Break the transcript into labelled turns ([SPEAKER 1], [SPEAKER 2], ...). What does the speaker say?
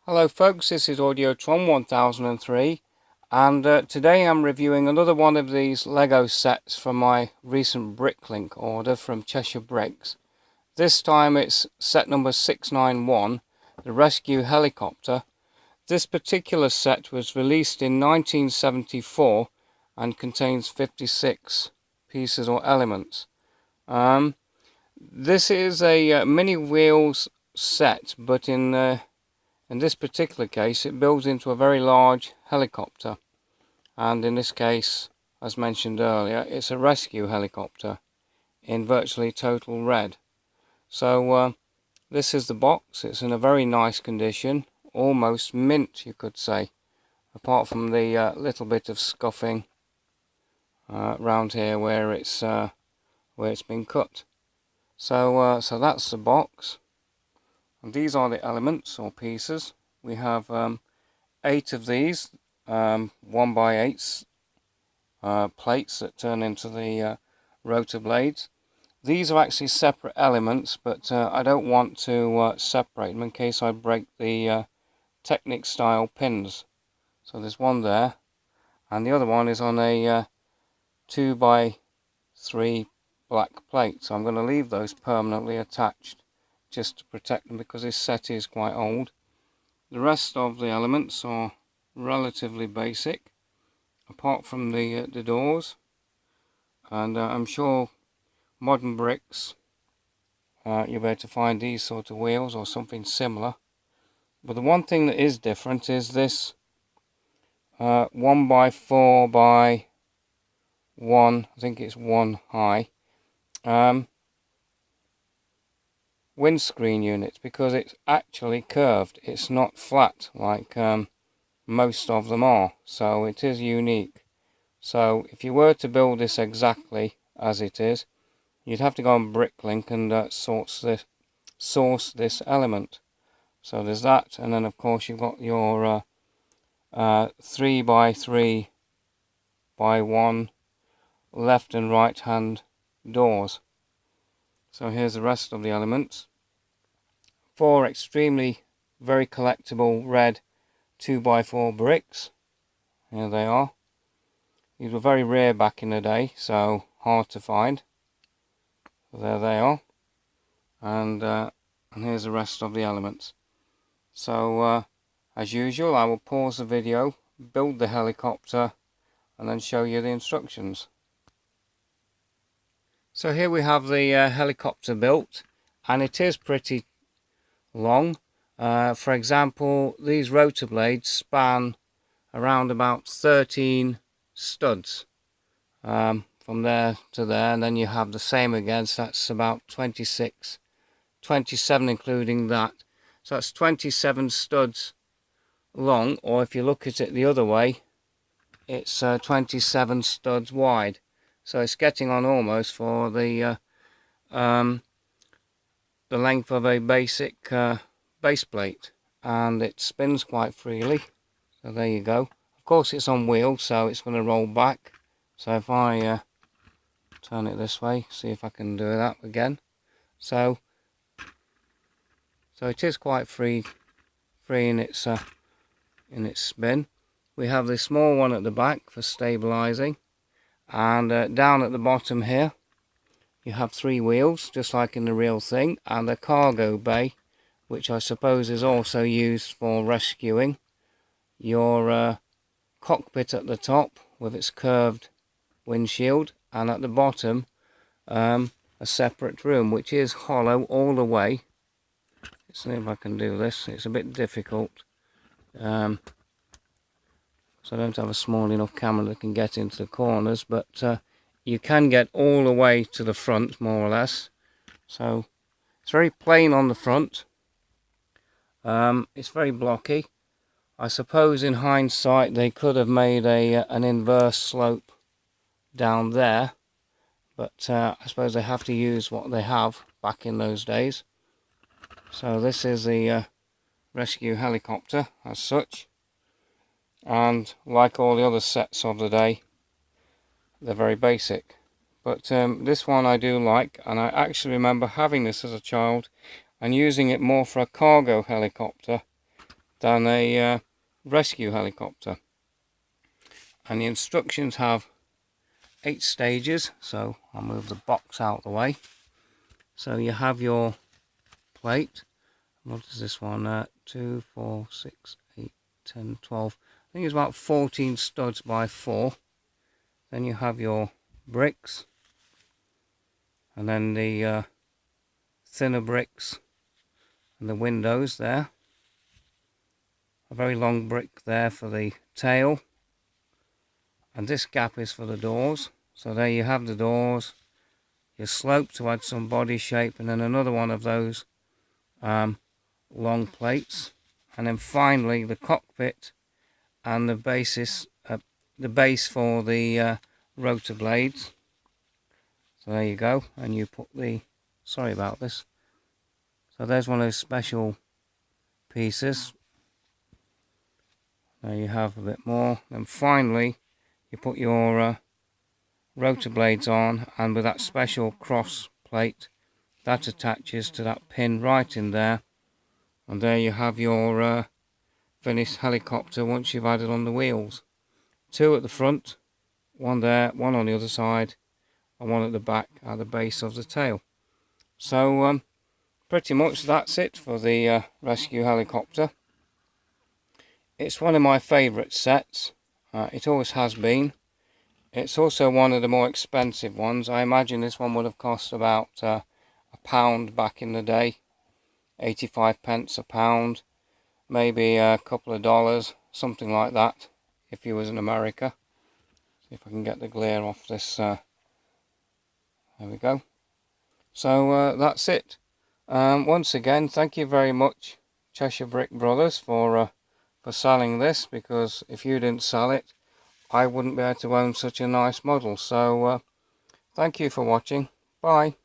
[SPEAKER 1] Hello folks, this is Audiotron 1003 and today I'm reviewing another one of these Lego sets from my recent Bricklink order from Cheshire Bricks. This time it's set number 691, the Rescue Helicopter. This particular set was released in 1974 and contains 56 pieces or elements. This is a mini wheels set, but in this particular case it builds into a very large helicopter, and in this case, as mentioned earlier, it's a rescue helicopter in virtually total red. So this is the box. It's in a very nice condition, almost mint you could say, apart from the little bit of scuffing around here where it's been cut. So that's the box. And these are the elements or pieces. We have 8 of these 1x8 plates that turn into the rotor blades. These are actually separate elements, but I don't want to separate them in case I break the Technic style pins. So there's one there, and the other one is on a 2x3 black plate. So I'm going to leave those permanently attached, just to protect them, because this set is quite old. The rest of the elements are relatively basic, apart from the doors, and I'm sure modern bricks you'll be able to find these sort of wheels or something similar. But the one thing that is different is this 1x4 by 1, I think it's 1 high, windscreen units, because it's actually curved. It's not flat like most of them are, so it is unique. So if you were to build this exactly as it is, you'd have to go on Bricklink and source this element. So there's that, and then of course you've got your 3x3 by 1 left and right hand doors. So here's the rest of the elements. 4 extremely very collectible red 2x4 bricks. Here they are. These were very rare back in the day, so hard to find. So there they are. And here's the rest of the elements. So as usual, I will pause the video, build the helicopter, and then show you the instructions. So here we have the helicopter built, and it is pretty long. For example, these rotor blades span around about 13 studs from there to there, and then you have the same again, so that's about 26, 27 including that. So that's 27 studs long, or if you look at it the other way, it's 27 studs wide. So it's getting on almost for the length of a basic base plate, and it spins quite freely. So there you go. Of course it's on wheels, so it's going to roll back. So if I turn it this way, see if I can do that again. So it is quite free in its spin. We have the small one at the back for stabilizing, and down at the bottom here you have 3 wheels, just like in the real thing, and a cargo bay, which I suppose is also used for rescuing. Your cockpit at the top with its curved windshield, and at the bottom a separate room which is hollow all the way. Let's see if I can do this. It's a bit difficult, so I don't have a small enough camera that can get into the corners, but you can get all the way to the front, more or less. So it's very plain on the front. It's very blocky. I suppose in hindsight they could have made an inverse slope down there, but I suppose they have to use what they have back in those days. So this is the rescue helicopter as such, and like all the other sets of the day, they're very basic. But this one I do like, and I actually remember having this as a child and using it more for a cargo helicopter than a rescue helicopter. And the instructions have 8 stages, so I'll move the box out of the way. So you have your plate. What is this one? 2, 4, 6, 8, 10, 12. I think it's about 14 studs by 4. Then you have your bricks, and then the thinner bricks and the windows there. A very long brick there for the tail, and this gap is for the doors. So there you have the doors, your slope to add some body shape, and then another one of those long plates, and then finally the cockpit and the basis, the base for the rotor blades. So there you go, and you put the, sorry about this, so there's one of those special pieces. There you have a bit more. Then finally you put your rotor blades on, and with that special cross plate that attaches to that pin right in there, and there you have your finished helicopter once you've added on the wheels. 2 at the front, 1 there, 1 on the other side, and 1 at the back at the base of the tail. So pretty much that's it for the rescue helicopter. It's one of my favourite sets. It always has been. It's also one of the more expensive ones. I imagine this one would have cost about £1 back in the day. 85p a pound. Maybe a couple of dollars. Something like that. If you was in America. See if I can get the glare off this. There we go. So that's it. Once again, thank you very much, Cheshire Brick Brothers, for selling this, because if you didn't sell it, I wouldn't be able to own such a nice model. So thank you for watching. Bye.